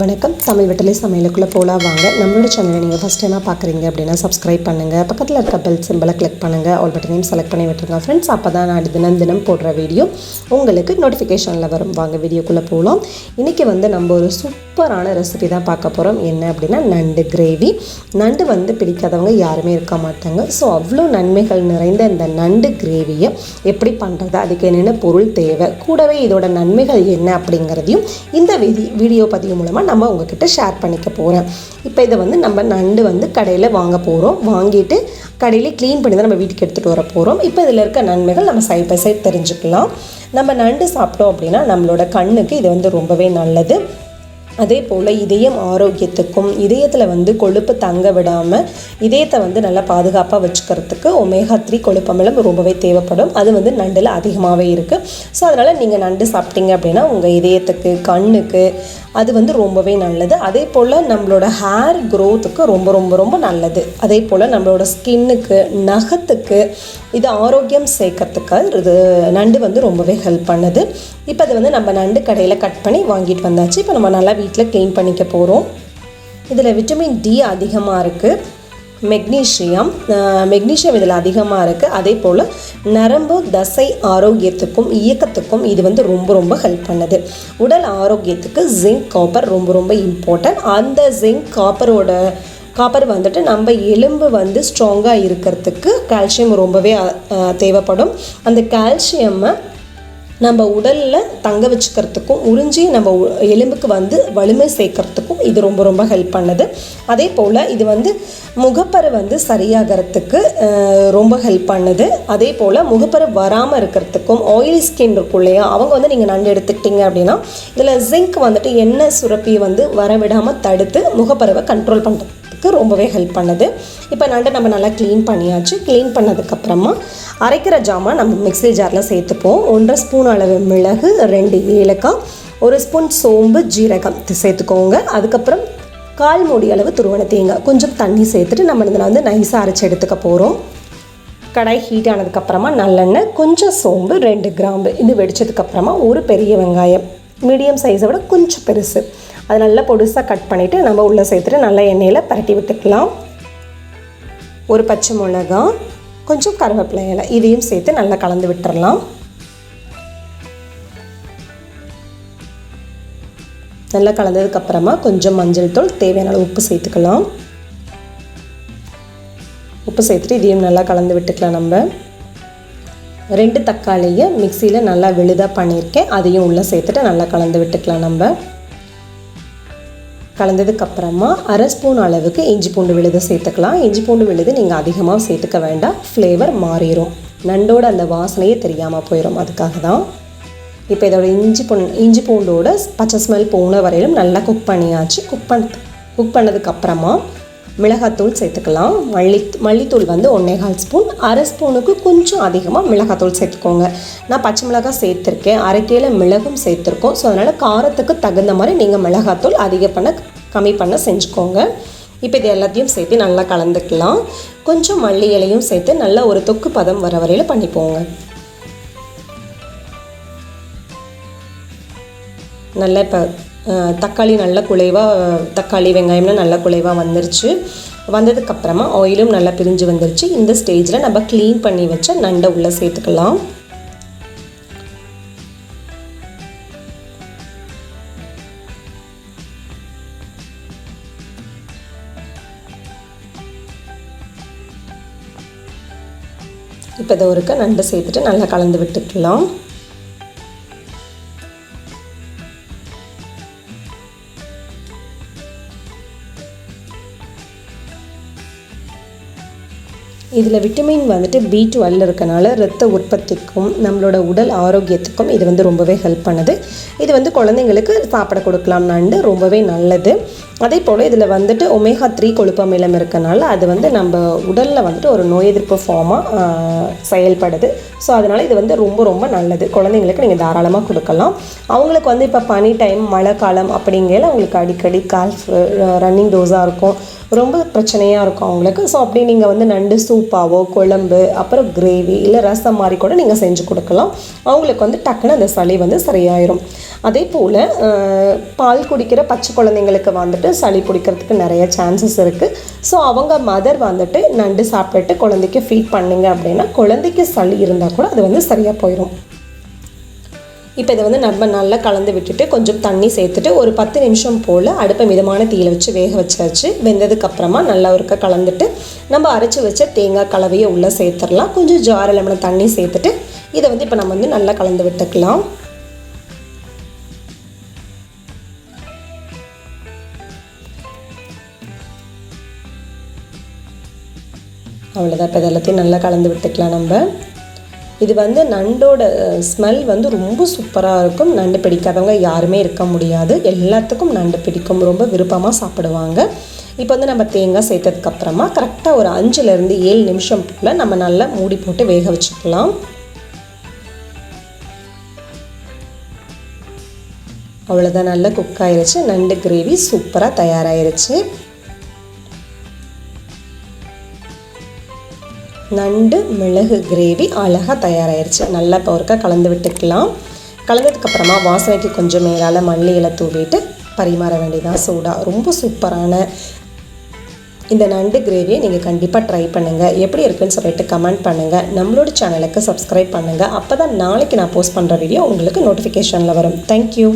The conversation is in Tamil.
வணக்கம். தமிழ் வெற்றிலை சமையலுக்குள்ளே போகலாம் வாங்க. நம்மளோட சேனலை நீங்கள் ஃபஸ்ட் டைமாக பார்க்குறீங்க அப்படின்னா சப்ஸ்கிரைப் பண்ணுங்கள். பக்கத்தில் இருக்க பெல் சிம்பிளை கிளிக் பண்ணுங்கள். ஆல் பட்டனையும் செலக்ட் பண்ணி விட்டுருங்க ஃப்ரெண்ட்ஸ். அப்போ தான் நான் தினம் போடுற வீடியோ உங்களுக்கு நோட்டிஃபிகேஷனில் வரும். வாங்க வீடியோக்குள்ளே போகலாம். இன்றைக்கி நம்ம ஒரு சூப்பரான ரெசிபி தான் பார்க்க போகிறோம். என்ன அப்படின்னா நண்டு கிரேவி. நண்டு பிடிக்காதவங்க யாருமே இருக்க மாட்டாங்க. ஸோ அவ்வளோ நன்மைகள் நிறைந்த இந்த நண்டு கிரேவியை எப்படி பண்ணுறது, அதுக்கு என்னென்ன பொருள் தேவை, கூடவே இதோட நன்மைகள் என்ன அப்படிங்கிறதையும் இந்த வீடியோ பதிவு மூலமாக நம்ம உங்ககிட்ட ஷேர் பண்ணிக்க போகிறேன். இப்போ இதை நம்ம நண்டு கடையில் வாங்க போகிறோம். வாங்கிட்டு கடையிலே க்ளீன் பண்ணி தான் நம்ம வீட்டுக்கு எடுத்துகிட்டு வர போகிறோம். இப்போ இதில் இருக்க நன்மைகள் நம்ம சைட் பை சைட் தெரிஞ்சுக்கலாம். நம்ம நண்டு சாப்பிட்டோம் அப்படின்னா நம்மளோட கண்ணுக்கு இது ரொம்பவே நல்லது. அதே போல் இதயம் ஆரோக்கியத்துக்கும், இதயத்தில் கொழுப்பு தங்க விடாமல் இதயத்தை நல்லா பாதுகாப்பாக வச்சுக்கிறதுக்கு ஒமேகா 3 கொழுப்பமிலம் ரொம்பவே தேவைப்படும். அது நண்டில் அதிகமாகவே இருக்குது. ஸோ அதனால் நீங்கள் நண்டு சாப்பிட்டீங்க அப்படின்னா உங்கள் இதயத்துக்கு, கண்ணுக்கு அது ரொம்பவே நல்லது. அதே போல் நம்மளோட ஹேர் க்ரோத்துக்கு ரொம்ப ரொம்ப ரொம்ப நல்லது. அதே போல் நம்மளோட ஸ்கின்னுக்கு, நகத்துக்கு இது ஆரோக்கியம் சேர்க்கறதுக்கு இது நண்டு ரொம்பவே ஹெல்ப் பண்ணுது. இப்போ அது நம்ம நண்டு கடையில் கட் பண்ணி வாங்கிட்டு வந்தாச்சு. இப்போ நம்ம நல்லா வீட்டில் க்ளீன் பண்ணிக்க போகிறோம். இதில் விட்டமின் டி அதிகமாக இருக்குது. மெக்னீஷியம் இதில் அதிகமாக இருக்குது. அதே போல் நரம்பு தசை ஆரோக்கியத்துக்கும் இயக்கத்துக்கும் இது ரொம்ப ரொம்ப ஹெல்ப் பண்ணுது. உடல் ஆரோக்கியத்துக்கு ஜிங்க், காப்பர் ரொம்ப ரொம்ப இம்பார்ட்டன்ட். அந்த ஜிங்க் காப்பர் நம்ம எலும்பு ஸ்ட்ராங்காக இருக்கிறதுக்கு கால்சியம் ரொம்பவே தேவைப்படும். அந்த கால்சியம்மை நம்ம உடலில் தங்க வச்சுக்கிறதுக்கும் உறிஞ்சி நம்ம எலும்புக்கு வலிமை சேர்க்கறதுக்கும் இது ரொம்ப ரொம்ப ஹெல்ப் பண்ணுது. அதே போல் இது முகப்பரு சரியாகிறதுக்கு ரொம்ப ஹெல்ப் பண்ணுது. அதே போல் முகப்பரு வராமல் இருக்கிறதுக்கும், ஆயிலி ஸ்கின் இருக்கும் இல்லையா, அவங்க நீங்கள் நண்டு எடுத்துக்கிட்டிங்க அப்படின்னா இதில் ஜிங்க் எண்ணெய் சுரப்பியை வரவிடாமல் தடுத்து முகப்பருவை கண்ட்ரோல் பண்ணுறதுக்கு ரொம்பவே ஹெல்ப் பண்ணுது. இப்போ நண்டை நம்ம நல்லா க்ளீன் பண்ணியாச்சு. க்ளீன் பண்ணதுக்கப்புறமா அரைக்கிற ஜாமான் நம்ம மிக்ஸி ஜாரில் சேர்த்துப்போம். 1.5 ஸ்பூன் அளவு மிளகு, 2 ஏலக்காய், 1 ஸ்பூன் சோம்பு, ஜீரகம் சேர்த்துக்கோங்க. அதுக்கப்புறம் 1/4 மூடி அளவு துருவன தேங்காய், கொஞ்சம் தண்ணி சேர்த்துட்டு நம்ம இதில் நைஸாக அரைச்சி எடுத்துக்க போகிறோம். கடாய் ஹீட் ஆனதுக்கப்புறமா நல்லெண்ணெய், கொஞ்சம் சோம்பு, 2 கிராம்பு இது வெடிச்சதுக்கப்புறமா ஒரு பெரிய வெங்காயம், மீடியம் சைஸை விட கொஞ்சம் பெருசு, அது நல்லா பொடுசாக கட் பண்ணிவிட்டு நம்ம உள்ளே சேர்த்துட்டு நல்லா எண்ணெயில் பரட்டி விட்டுக்கலாம். ஒரு பச்சை மிளகாய், கொஞ்சம் கருவேப்பிலை இலை இதையும் சேர்த்து நல்லா கலந்து விட்டுறலாம். நல்லா கலந்ததுக்கப்புறமா கொஞ்சம் மஞ்சள் தூள், தேவையான அளவு உப்பு சேர்த்துக்கலாம். உப்பு சேர்த்துட்டு இதையும் நல்லா கலந்து விட்டுக்கலாம். நம்ம 2 தக்காளியை மிக்சியில் நல்லா விழுதாக பண்ணியிருக்கேன், அதையும் உள்ளே சேர்த்துட்டு நல்லா கலந்து விட்டுக்கலாம். நம்ம கலந்ததுக்கப்புறமா 1/2 ஸ்பூன் அளவுக்கு இஞ்சி பூண்டு விழுது சேர்த்துக்கலாம். இஞ்சி பூண்டு விழுது நீங்கள் அதிகமாக சேர்த்துக்க வேண்டாம், ஃப்ளேவர் மாறிடும், நண்டோட அந்த வாசனையே தெரியாமல் போயிடும், அதுக்காக தான். இப்போ இதோட இஞ்சி பூண்டோட பச்சை ஸ்மெல் போன வரையிலும் நல்லா குக் பண்ணியாச்சு. குக் பண்ணதுக்கப்புறமா மிளகாத்தூள் சேர்த்துக்கலாம். மல்லித்தூள் 1.25 ஸ்பூன், 1/2 ஸ்பூனுக்கு கொஞ்சம் அதிகமாக மிளகாத்தூள் சேர்த்துக்கோங்க. நான் பச்சை மிளகாய் சேர்த்துருக்கேன், 1/2 கிலோ மிளகும் சேர்த்துருக்கோம். ஸோ அதனால் காரத்துக்கு தகுந்த மாதிரி நீங்கள் மிளகாத்தூள் கம்மி பண்ண செஞ்சுக்கோங்க. இப்போ இது எல்லாத்தையும் சேர்த்து நல்லா கலந்துக்கலாம். கொஞ்சம் மல்லி இலையும் சேர்த்து நல்லா ஒரு தொக்கு பதம் வர வரையில் பண்ணிப்போங்க. நல்லா இப்போ தக்காளி நல்லா தக்காளி வெங்காயம்லாம் நல்லா குலைவாக வந்துருச்சு. வந்ததுக்கப்புறமா ஆயிலும் நல்லா பிரிஞ்சு வந்துருச்சு. இந்த ஸ்டேஜில் நம்ம க்ளீன் பண்ணி வச்ச நண்டை உள்ளே சேர்த்துக்கலாம். இப்போ இதை ஒருக்க நண்டை சேர்த்துட்டு நல்லா கலந்து விட்டுக்கலாம். இதில் விட்டமின் B12 இருக்கனால இரத்த உற்பத்திக்கும் நம்மளோட உடல் ஆரோக்கியத்துக்கும் இது ரொம்பவே ஹெல்ப் பண்ணுது. இது குழந்தைங்களுக்கு சாப்பிட கொடுக்கலாம். நண்டு ரொம்பவே நல்லது. அதே போல் இதில் ஒமேகா 3 கொழுப்பமிலம் இருக்கனால அது நம்ம உடலில் ஒரு நோய் எதிர்ப்பு ஃபார்மாக செயல்படுது. ஸோ அதனால் இது ரொம்ப ரொம்ப நல்லது. குழந்தைங்களுக்கு நீங்கள் தாராளமாக கொடுக்கலாம். அவங்களுக்கு இப்போ பனி டைம், மழை காலம் அப்படிங்கையில் அவங்களுக்கு அடிக்கடி கால்ஃப் ரன்னிங் டோஸாக இருக்கும், ரொம்ப பிரச்சனையாக இருக்கும் அவங்களுக்கு. ஸோ அப்படி நீங்கள் நண்டு சூப் சூப்பாவோ குழம்பு அப்புறம் கிரேவி இல்லை ரசம் மாதிரி கூட நீங்கள் செஞ்சு கொடுக்கலாம். அவங்களுக்கு வந்து டக்குன்னு அந்த சளி வந்து சரியாயிரும். அதே போல் பால் குடிக்கிற பச்சை குழந்தைங்களுக்கு வந்துட்டு சளி பிடிக்கிறதுக்கு நிறைய சான்சஸ் இருக்குது. ஸோ அவங்க மதர் வந்துட்டு நண்டு சாப்பிட்டுட்டு குழந்தைக்கு ஃபீட் பண்ணிங்க அப்படின்னா குழந்தைக்கு சளி இருந்தால் கூட அது வந்து சரியாக போயிடும். இப்போ இதை வந்து நம்ம நல்லா கலந்து விட்டுட்டு கொஞ்சம் தண்ணி சேர்த்துட்டு ஒரு 10 நிமிஷம் போல் அடுப்பை மிதமான தீயில் வச்சு வேக வச்சாச்சு. வெந்ததுக்கப்புறமா நல்லா ஒருக்க கலந்துட்டு நம்ம அரைச்சி வச்ச தேங்காய் கலவையை உள்ளே சேர்த்துடலாம். கொஞ்சம் ஜாரில் நம்ம தண்ணி சேர்த்துட்டு இதை வந்து இப்போ நம்ம வந்து நல்லா கலந்து விட்டுக்கலாம். அவ்வளோதான். இப்போ இதெல்லாத்தையும் நல்லா கலந்து விட்டுக்கலாம். நம்ம இது வந்து நண்டோட ஸ்மெல் வந்து ரொம்ப சூப்பராக இருக்கும். நண்டு பிடிக்காதவங்க யாருமே இருக்க முடியாது. எல்லாத்துக்கும் நண்டு பிடிக்கும், ரொம்ப விருப்பமாக சாப்பிடுவாங்க. இப்போ வந்து நம்ம தேங்காய் சேர்த்ததுக்கப்புறமா கரெக்டாக ஒரு 5லேருந்து 7 நிமிஷம் போல் நம்ம நல்லா மூடி போட்டு வேக வச்சுக்கலாம். அவ்வளோதான், நல்லா குக் ஆயிருச்சு. நண்டு கிரேவி சூப்பராக தயாராகிருச்சு. நண்டு மிளகு கிரேவி அழகாக தயாராகிருச்சு. நல்லா இப்போ ஒருக்கா கலந்து விட்டுக்கலாம். கலந்ததுக்கப்புறமா வாசனைக்கு கொஞ்சம் மேலால் மல்லி இலை தூவிட்டு பரிமாற வேண்டியதான் சூடாக. ரொம்ப சூப்பரான இந்த நண்டு கிரேவியை நீங்கள் கண்டிப்பாக ட்ரை பண்ணுங்கள். எப்படி இருக்குன்னு சொல்லிட்டு கமெண்ட் பண்ணுங்கள். நம்மளோட சேனலுக்கு சப்ஸ்கிரைப் பண்ணுங்கள். அப்போ தான் நாளைக்கு நான் போஸ்ட் பண்ணுற வீடியோ உங்களுக்கு நோட்டிஃபிகேஷனில் வரும். தேங்க்யூ.